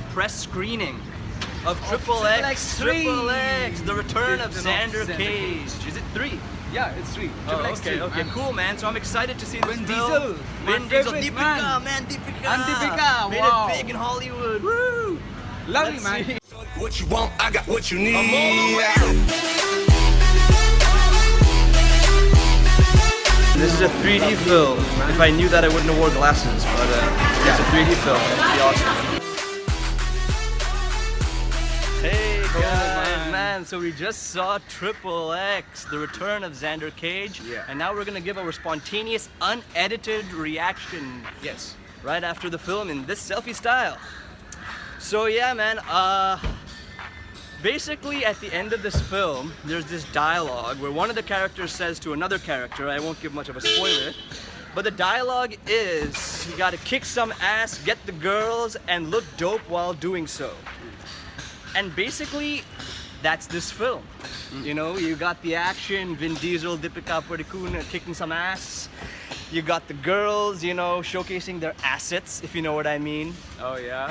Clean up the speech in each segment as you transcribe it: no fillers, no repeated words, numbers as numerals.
press screening of XXx, The Return of Xander Cage. Is it 3? Yeah, it's 3. Okay, cool, man. So I'm excited to see this Vin film. Diesel, Vin Diesel, Deepika, man, Deepika. And Deepika, made wow. it big in Hollywood. Woo! Lovely, man. See. What you want, I got what you need. I'm all the way. This is a 3D film. If I knew that, I wouldn't have wore glasses. But it's a 3D film. It'll be awesome. Hey guys, man. So we just saw XXx, The Return of Xander Cage. Yeah. And now we're gonna give our spontaneous, unedited reaction. Yes. Right after the film in this selfie style. So yeah, man, basically at the end of this film, there's this dialogue where one of the characters says to another character, I won't give much of a spoiler, but the dialogue is, you gotta kick some ass, get the girls, and look dope while doing so. And basically, that's this film. You know, you got the action, Vin Diesel, Deepika Padukone kicking some ass. You got the girls, you know, showcasing their assets, if you know what I mean. Oh yeah.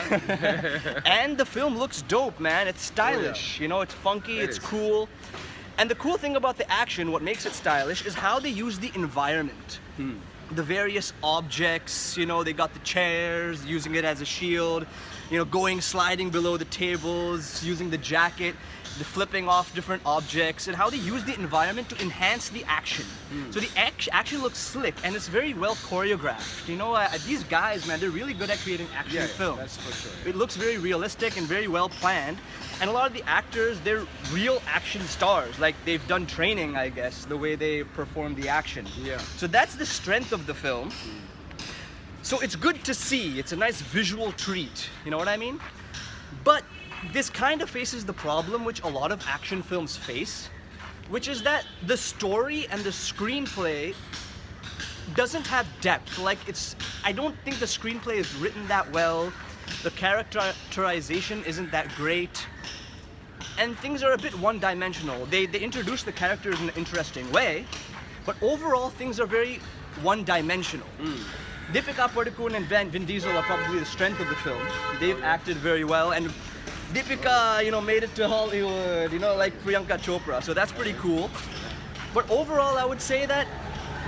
And the film looks dope, man. It's stylish, you know, it's funky, it's cool. And the cool thing about the action, what makes it stylish, is how they use the environment. The various objects, you know, they got the chairs, using it as a shield, you know, sliding below the tables, using the jacket, the flipping off different objects, and how they use the environment to enhance the action. So the action looks slick, and it's very well choreographed. You know, these guys, man, they're really good at creating action films. That's for sure. It looks very realistic and very well planned. And a lot of the actors, they're real action stars. Like, they've done training, I guess, the way they perform the action. Yeah. So that's the strength of the film. So it's good to see. It's a nice visual treat. You know what I mean? But this kind of faces the problem which a lot of action films face, which is that the story and the screenplay doesn't have depth. Like, I don't think the screenplay is written that well. The characterization isn't that great. And things are a bit one-dimensional. They introduce the characters in an interesting way, but overall things are very one-dimensional. Deepika Padukone and Vin Diesel are probably the strength of the film. They've acted very well, and Deepika, you know, made it to Hollywood, you know, like Priyanka Chopra, so that's pretty cool. But overall, I would say that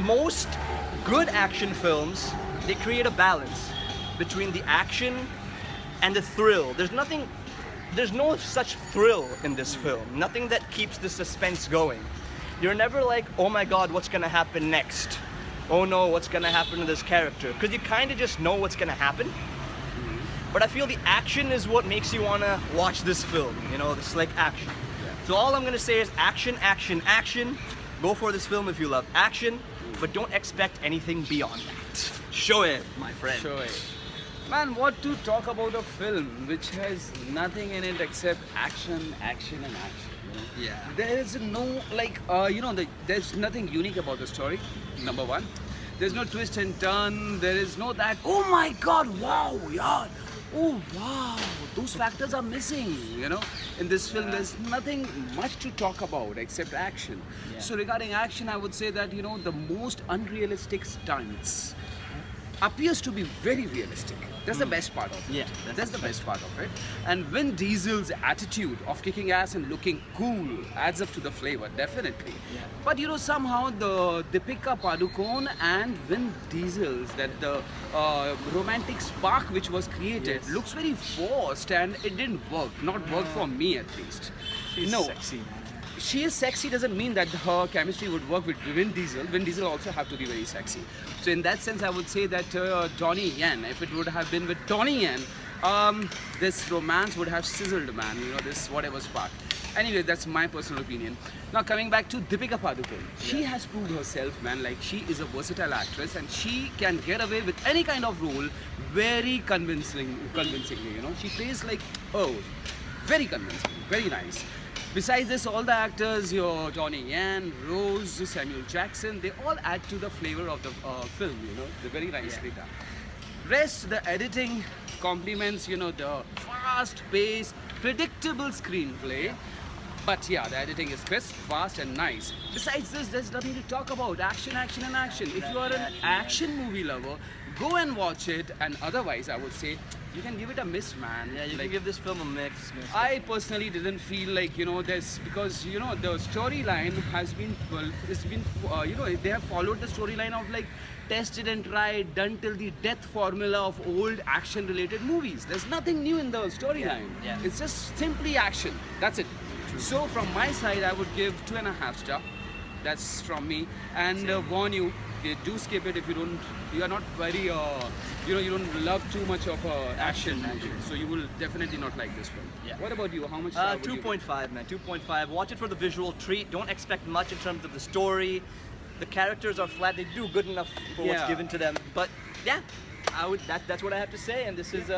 most good action films, they create a balance between the action and the thrill. There's no such thrill in this film. Nothing that keeps the suspense going. You're never like, oh my god, what's gonna happen next? Oh no, what's gonna happen to this character? Because you kind of just know what's gonna happen. But I feel the action is what makes you wanna watch this film, you know, the slick action. So all I'm gonna say is action, action, action. Go for this film if you love action, but don't expect anything beyond that. Show it, my friend. Show it. Man, what to talk about a film which has nothing in it except action, action and action. Yeah. There is no, like, there's nothing unique about the story, number one. There's no twist and turn, there is no that, oh my god, wow, yeah, oh wow, those factors are missing, you know. In this film, there's nothing much to talk about except action. So regarding action, I would say that, you know, the most unrealistic stunts appears to be very realistic. That's the best part of it. Yeah, that's the best part of it. And Vin Diesel's attitude of kicking ass and looking cool adds up to the flavor, definitely. Yeah. But you know, somehow the Deepika Padukone and Vin Diesel's, that the romantic spark which was created looks very forced, and it didn't work. Not work for me, at least. She's no. sexy, man. She is sexy doesn't mean that her chemistry would work with Vin Diesel. Vin Diesel also have to be very sexy. So in that sense, I would say that Donnie Yen, if it would have been with Donnie Yen, this romance would have sizzled, man. You know, this whatever spark. Anyway, that's my personal opinion. Now coming back to Deepika Padukone, she has proved herself, man. Like, she is a versatile actress and she can get away with any kind of role very convincingly. You know, she plays like, oh, very convincing, very nice. Besides this, all the actors, your Donnie Yen, Rose, Samuel Jackson, they all add to the flavor of the film, you know, they're very nicely done. Rest, the editing complements, you know, the fast-paced, predictable screenplay. But yeah, the editing is crisp, fast, and nice. Besides this, there's nothing to talk about. Action, action, and action. If you are an action movie lover, go and watch it. And otherwise, I would say you can give it a miss, man. Yeah, you Like, can give this film a mix. I personally didn't feel like there's because the storyline has been it's been they have followed the storyline of like tested and tried, done till the death formula of old action-related movies. There's nothing new in the storyline. Yeah. It's just simply action. That's it. So from my side, I would give 2.5 star. That's from me, and warn you, do skip it if you are not very you don't love too much of action movie. So you will definitely not like this film. Yeah. What about you? How much? Would you give it? 2.5, man. 2.5. Watch it for the visual treat. Don't expect much in terms of the story. The characters are flat. They do good enough for what's Yeah. given to them. But yeah, that's what I have to say. And this is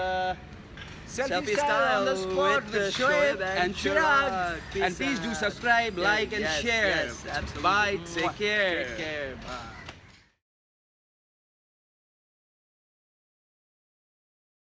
Selfie style on the spot with Shoaib and Chirag. And please do subscribe, like, and Yes, share. yes, absolutely. Bye. Take care. Take care. Bye.